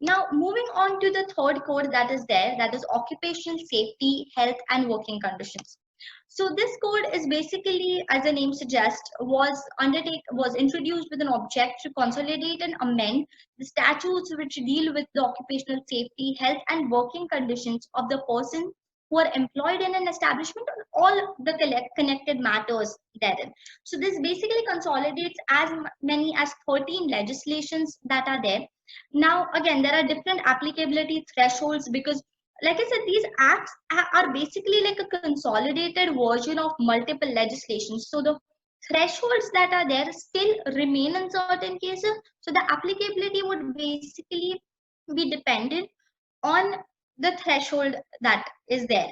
Now, moving on to the third code that is there, that is occupational safety, health, and working conditions. So this code is basically, as the name suggests, was introduced with an object to consolidate and amend the statutes which deal with the occupational safety, health, and working conditions of the person who are employed in an establishment on all the connected matters therein. So this basically consolidates as many as 13 legislations that are there. Now, again, there are different applicability thresholds because, like I said, these acts are basically like a consolidated version of multiple legislations. So the thresholds that are there still remain in certain cases. So the applicability would basically be dependent on the threshold that is there.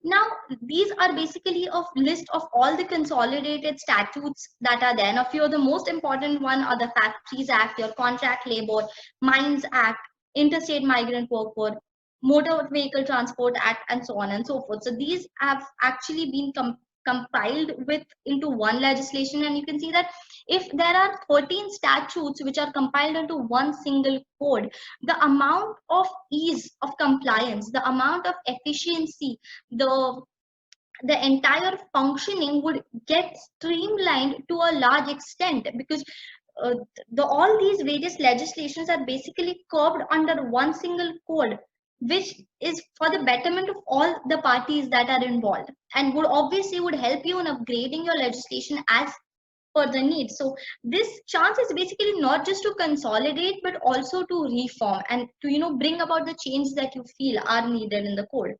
Now, these are basically a list of all the consolidated statutes that are there. Now, a few of the most important one are the Factories Act, your Contract Labor, Mines Act, Interstate Migrant Worker, Motor Vehicle Transport Act, and so on and so forth. So these have actually been compiled with into one legislation, and you can see that if there are 13 statutes which are compiled into one single code, the amount of ease of compliance, the amount of efficiency, the the entire functioning would get streamlined to a large extent because uh, all these various legislations are basically curbed under one single code, which is for the betterment of all the parties that are involved, and would obviously would help you in upgrading your legislation as per the need. So this chance is basically not just to consolidate but also to reform and to bring about the change that you feel are needed in the code.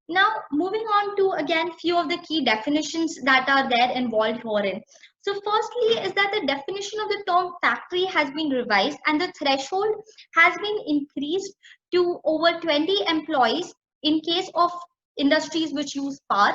Now, moving on to again few of the key definitions that are there involved herein. So, firstly, is that the definition of the term factory has been revised and the threshold has been increased to over 20 employees in case of industries which use power,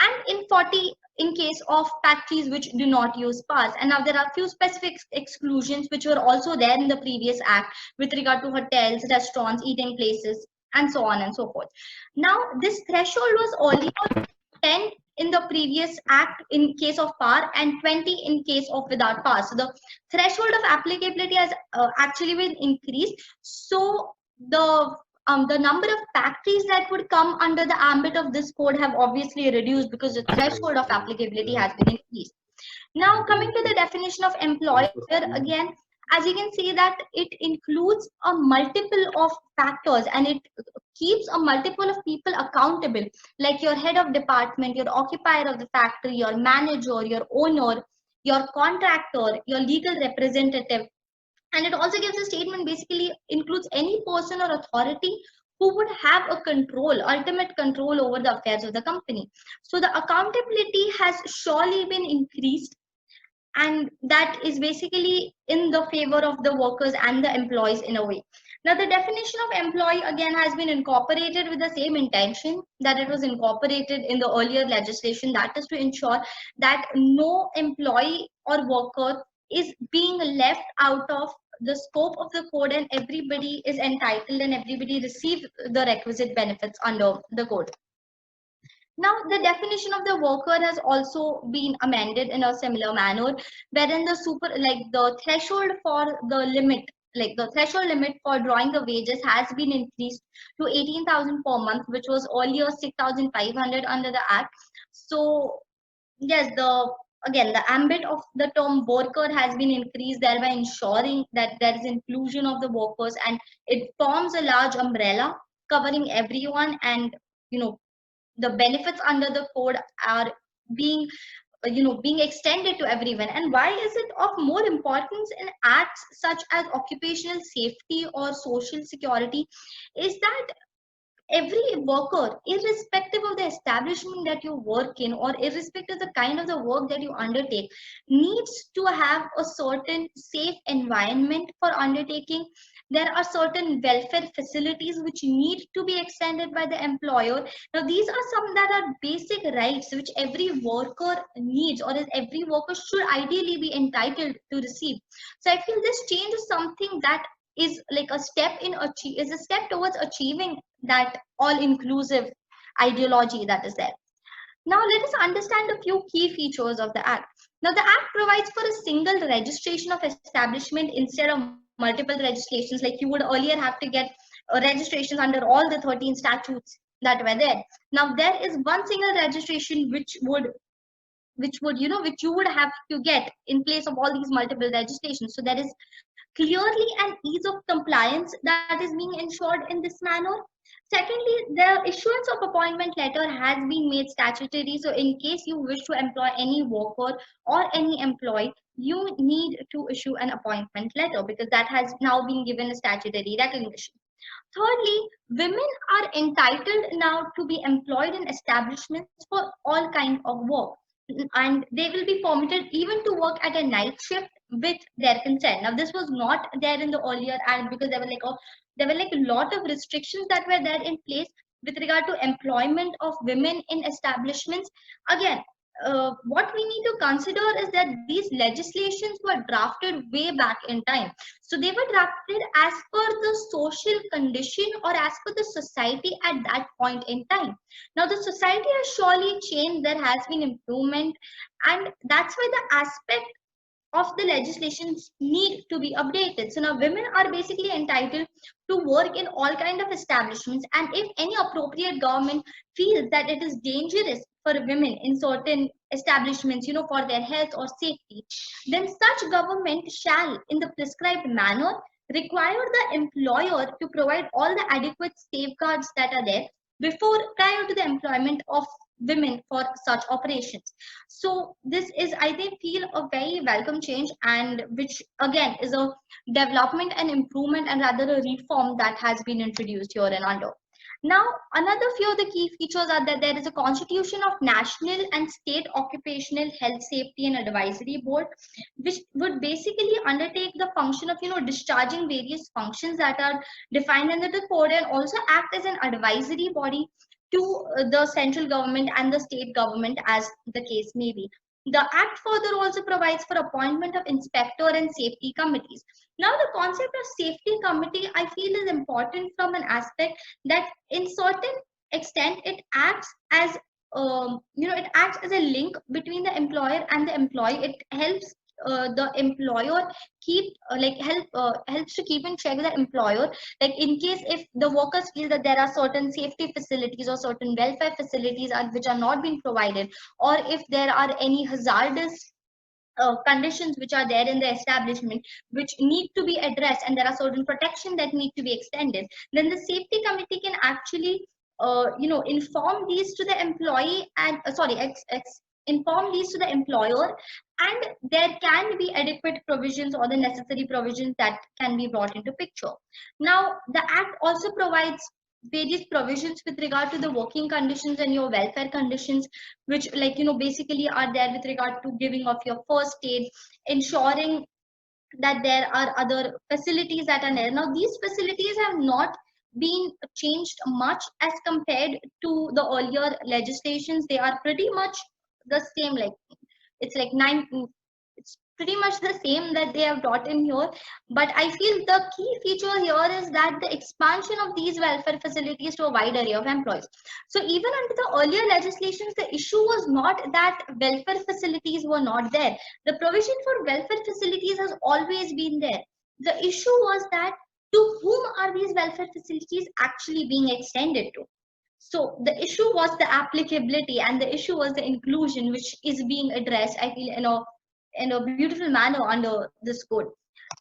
and in 40 in case of factories which do not use powers. And now there are few specific exclusions which were also there in the previous act with regard to hotels, restaurants, eating places, and so on and so forth. Now, this threshold was earlier 10 in the previous act in case of power and 20 in case of without power. So the threshold of applicability has actually been increased. So the number of factories that would come under the ambit of this code have obviously reduced because the threshold of applicability has been increased. Now, coming to the definition of employer, again, as you can see that it includes a multiple of factors and it keeps a multiple of people accountable, like your head of department, your occupier of the factory, your manager, your owner, your contractor, your legal representative. And it also gives a statement basically includes any person or authority who would have a control, ultimate control over the affairs of the company. So the accountability has surely been increased, and that is basically in the favor of the workers and the employees in a way. Now, the definition of employee again has been incorporated with the same intention that it was incorporated in the earlier legislation, that is to ensure that no employee or worker is being left out of the scope of the code and everybody is entitled and everybody receives the requisite benefits under the code. Now, the definition of the worker has also been amended in a similar manner, wherein the threshold for the limit, like the threshold limit for drawing the wages has been increased to 18,000 per month, which was earlier 6,500 under the Act. So, yes, the ambit of the term worker has been increased, thereby ensuring that there is inclusion of the workers and it forms a large umbrella covering everyone, and you know the benefits under the code are being being extended to everyone. And why is it of more importance in acts such as occupational safety or social security is that every worker, irrespective of the establishment that you work in or irrespective of the kind of the work that you undertake, needs to have a certain safe environment for undertaking. There are certain welfare facilities which need to be extended by the employer. Now, these are some that are basic rights which every worker needs, or every worker should ideally be entitled to receive. So I feel this change is something that is like a step is a step towards achieving that all inclusive ideology that is there. Now let us understand a few key features of the act. Now the act provides for a single registration of establishment instead of multiple registrations. Like you would earlier have to get registrations under all the 13 statutes that were there. Now there is one single registration which you would have to get in place of all these multiple registrations. So there is clearly an ease of compliance that is being ensured in this manner. Secondly, the issuance of appointment letter has been made statutory. So in case you wish to employ any worker or any employee, you need to issue an appointment letter because that has now been given a statutory recognition. Thirdly, women are entitled now to be employed in establishments for all kind of work, and they will be permitted even to work at a night shift with their consent. Now, this was not there in the earlier act because there were like a lot of restrictions that were there in place with regard to employment of women in establishments. Again, what we need to consider is that these legislations were drafted way back in time. So they were drafted as per the social condition or as per the society at that point in time. Now the society has surely changed, there has been improvement, and that's why the aspect of the legislations need to be updated. So now women are basically entitled to work in all kind of establishments, and if any appropriate government feels that it is dangerous for women in certain establishments, for their health or safety, then such government shall, in the prescribed manner, require the employer to provide all the adequate safeguards that are there prior to the employment of women for such operations. So this is, I think, feel a very welcome change, and which again is a development and improvement and rather a reform that has been introduced here and under. Now, another few of the key features are that there is a constitution of National and State Occupational Health Safety and Advisory Board, which would basically undertake the function of, discharging various functions that are defined under the code, and also act as an advisory body to the central government and the state government as the case may be. The act further also provides for appointment of inspector and safety committees. Now the concept of safety committee I feel is important from an aspect that in certain extent it acts as it acts as a link between the employer and the employee. It helps the employer helps to keep in check the employer, like in case if the workers feel that there are certain safety facilities or certain welfare facilities which are not being provided, or if there are any hazardous conditions which are there in the establishment which need to be addressed, and there are certain protection that need to be extended, then the safety committee can actually inform these to the employee and inform these to the employer, and there can be adequate provisions or the necessary provisions that can be brought into picture. Now the act also provides various provisions with regard to the working conditions and your welfare conditions, which basically are there with regard to giving of your first aid, ensuring that there are other facilities that are there. Now these facilities have not been changed much as compared to the earlier legislations. They are pretty much the same, like it's like it's pretty much the same that they have brought in here. But I feel the key feature here is that the expansion of these welfare facilities to a wide array of employees. So even under the earlier legislations, the issue was not that welfare facilities were not there. The provision for welfare facilities has always been there. The issue was that to whom are these welfare facilities actually being extended to? So the issue was the applicability, and the issue was the inclusion, which is being addressed, I feel, in a beautiful manner under this code.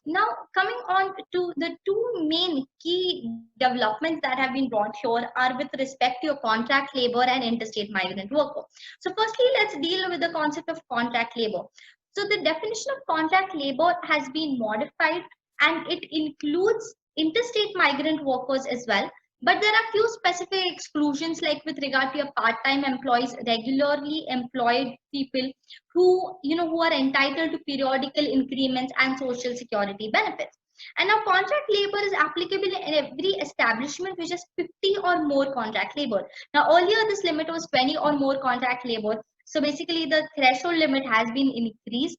Now, coming on to the two main key developments that have been brought here are with respect to your contract labor and interstate migrant worker. So firstly, let's deal with the concept of contract labor. So the definition of contract labor has been modified, and it includes interstate migrant workers as well. But there are few specific exclusions, like with regard to your part-time employees, regularly employed people who are entitled to periodical increments and social security benefits. And now contract labor is applicable in every establishment which has 50 or more contract labor. Now earlier this limit was 20 or more contract labor. So basically the threshold limit has been increased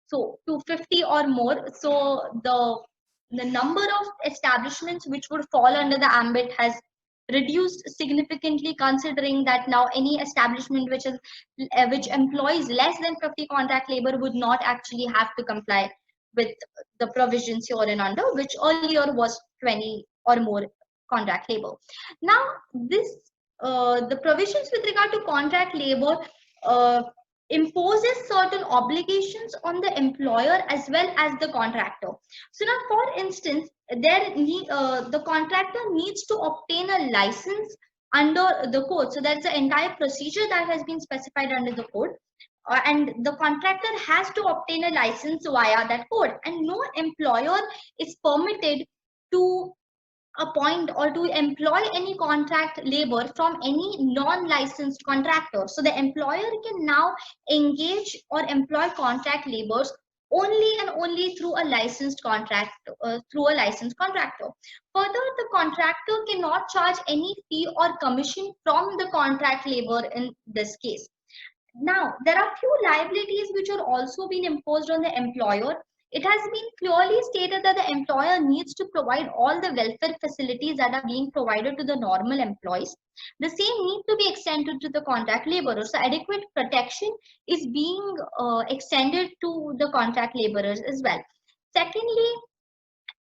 so to 50 or more. So the number of establishments which would fall under the ambit has reduced significantly, considering that now any establishment which employs less than 50 contract labor would not actually have to comply with the provisions here and under, which earlier was 20 or more contract labor. Now, the provisions with regard to contract labor uh, imposes certain obligations on the employer as well as the contractor. So now, for instance, the contractor needs to obtain a license under the code. So that's the entire procedure that has been specified under the code. And the contractor has to obtain a license via that code, and no employer is permitted to appoint or to employ any contract labor from any non-licensed contractor. So the employer can now engage or employ contract laborers only and only through a licensed contractor. Further, the contractor cannot charge any fee or commission from the contract labor in this case. Now, there are few liabilities which are also being imposed on the employer. It has been clearly stated that the employer needs to provide all the welfare facilities that are being provided to the normal employees. The same need to be extended to the contract laborers. So adequate protection is being extended to the contract laborers as well. Secondly,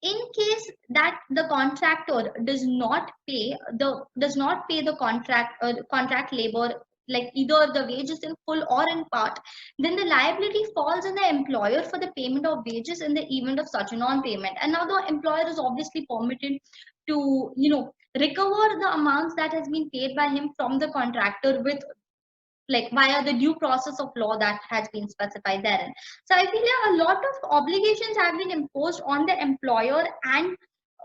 in case that the contractor does not pay the contract labor, like either the wages in full or in part, then the liability falls on the employer for the payment of wages in the event of such a non-payment. And now the employer is obviously permitted to recover the amounts that has been paid by him from the contractor with, like, via the due process of law that has been specified therein. So I feel a lot of obligations have been imposed on the employer and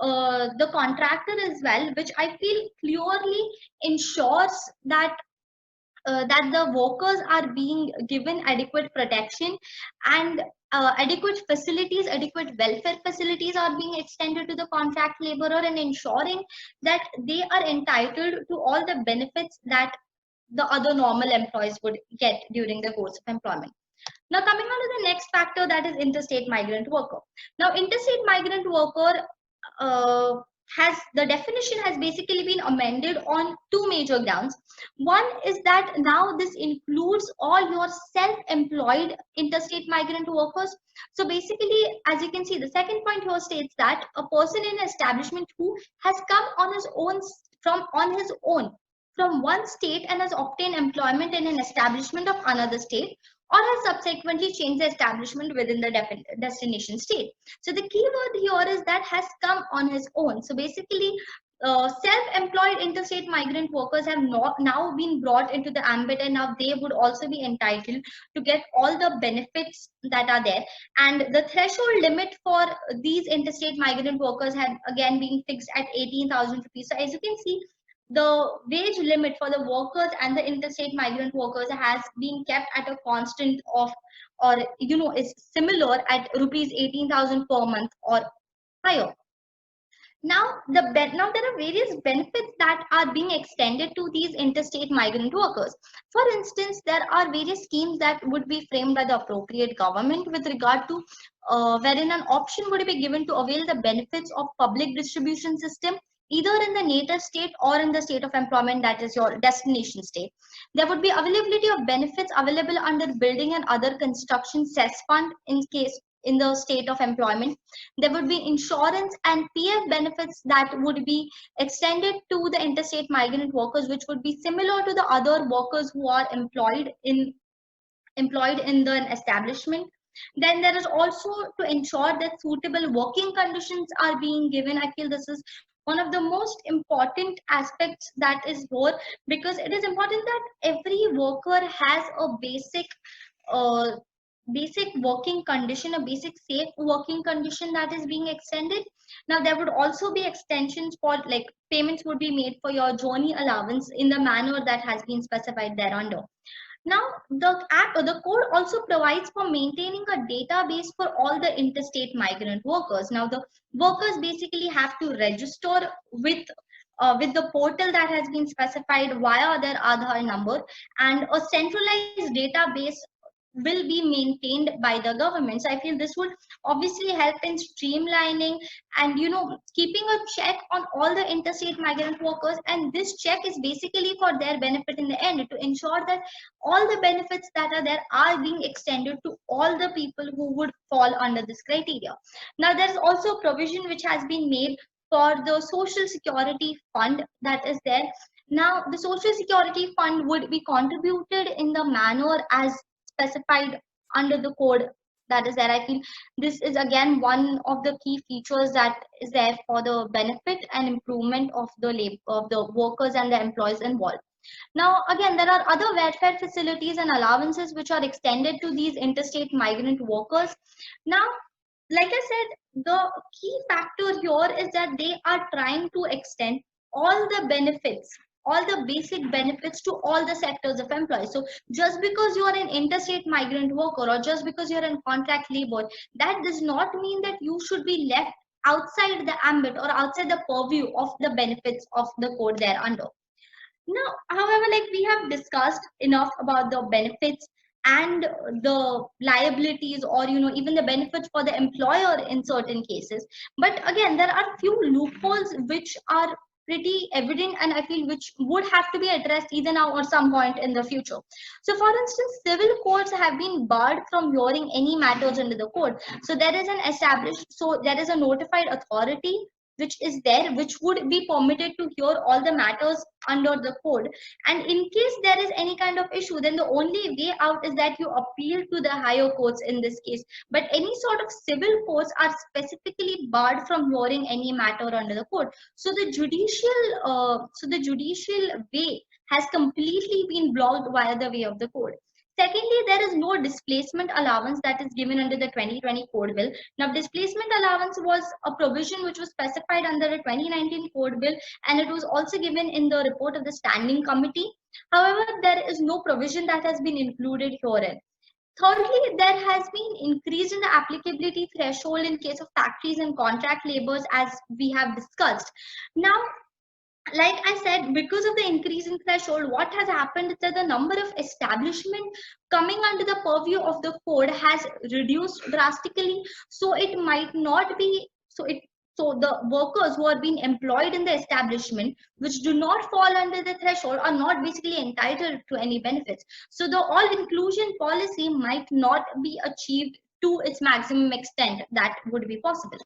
the contractor as well, which I feel clearly ensures that the workers are being given adequate protection, and adequate welfare facilities are being extended to the contract laborer, and ensuring that they are entitled to all the benefits that the other normal employees would get during the course of employment. Now, coming on to the next factor, that is interstate migrant worker. Now, interstate migrant worker uh, the definition has basically been amended on two major grounds. One is that now this includes all your self-employed interstate migrant workers. So basically, as you can see, the second point here states that a person in an establishment who has come on his own from one state and has obtained employment in an establishment of another state, or has subsequently changed the establishment within the destination state. So the key word here is that has come on his own. So basically, self-employed interstate migrant workers have now been brought into the ambit, and now they would also be entitled to get all the benefits that are there. And the threshold limit for these interstate migrant workers had again been fixed at 18,000 rupees. So as you can see, the wage limit for the workers and the interstate migrant workers has been kept at a constant of, or is similar at rupees 18,000 per month or higher. Now there are various benefits that are being extended to these interstate migrant workers. For instance, there are various schemes that would be framed by the appropriate government with regard to wherein an option would be given to avail the benefits of public distribution system either in the native state or in the state of employment, that is your destination state. There would be availability of benefits available under building and other construction cess fund in the state of employment. There would be insurance and PF benefits that would be extended to the interstate migrant workers, which would be similar to the other workers who are employed in the establishment. Then there is also to ensure that suitable working conditions are being given. I feel this is one of the most important aspects that is here, because it is important that every worker has a basic working condition, a basic safe working condition that is being extended. Now there would also be extensions for, like, payments would be made for your journey allowance in the manner that has been specified thereunder. Now, the code also provides for maintaining a database for all the interstate migrant workers. Now, the workers basically have to register with the portal that has been specified via their Aadhaar number, and a centralized database will be maintained by the government. So I feel this would obviously help in streamlining and keeping a check on all the interstate migrant workers, and this check is basically for their benefit in the end, to ensure that all the benefits that are there are being extended to all the people who would fall under this criteria. Now there is also a provision which has been made for the social security fund that is there. Now the social security fund would be contributed in the manner as specified under the code that is there. I feel this is again one of the key features that is there for the benefit and improvement of the labor of the workers and the employees involved. Now again, there are other welfare facilities and allowances which are extended to these interstate migrant workers. Now, like I said, the key factor here is that they are trying to extend all the benefits, all the basic benefits to all the sectors of employees. So just because you are an interstate migrant worker or just because you're in contract labor, that does not mean that you should be left outside the ambit or outside the purview of the benefits of the code there under. Now, however, like we have discussed enough about the benefits and the liabilities, or even the benefits for the employer in certain cases. But again, there are few loopholes which are pretty evident, and I feel which would have to be addressed either now or some point in the future. So for instance, civil courts have been barred from hearing any matters under the code. So there is a notified authority which is there, which would be permitted to hear all the matters under the code. And in case there is any kind of issue, then the only way out is that you appeal to the higher courts in this case. But any sort of civil courts are specifically barred from hearing any matter under the code. So the judicial way has completely been blocked via the way of the code. Secondly, there is no displacement allowance that is given under the 2020 Code Bill. Now, displacement allowance was a provision which was specified under the 2019 Code Bill, and it was also given in the report of the Standing Committee. However, there is no provision that has been included herein. Thirdly, there has been increase in the applicability threshold in case of factories and contract laborers, as we have discussed. Now, like I said, because of the increase in threshold, what has happened is that the number of establishment coming under the purview of the code has reduced drastically. So it might not be so the workers who are being employed in the establishment which do not fall under the threshold are not basically entitled to any benefits. So the all inclusion policy might not be achieved to its maximum extent that would be possible.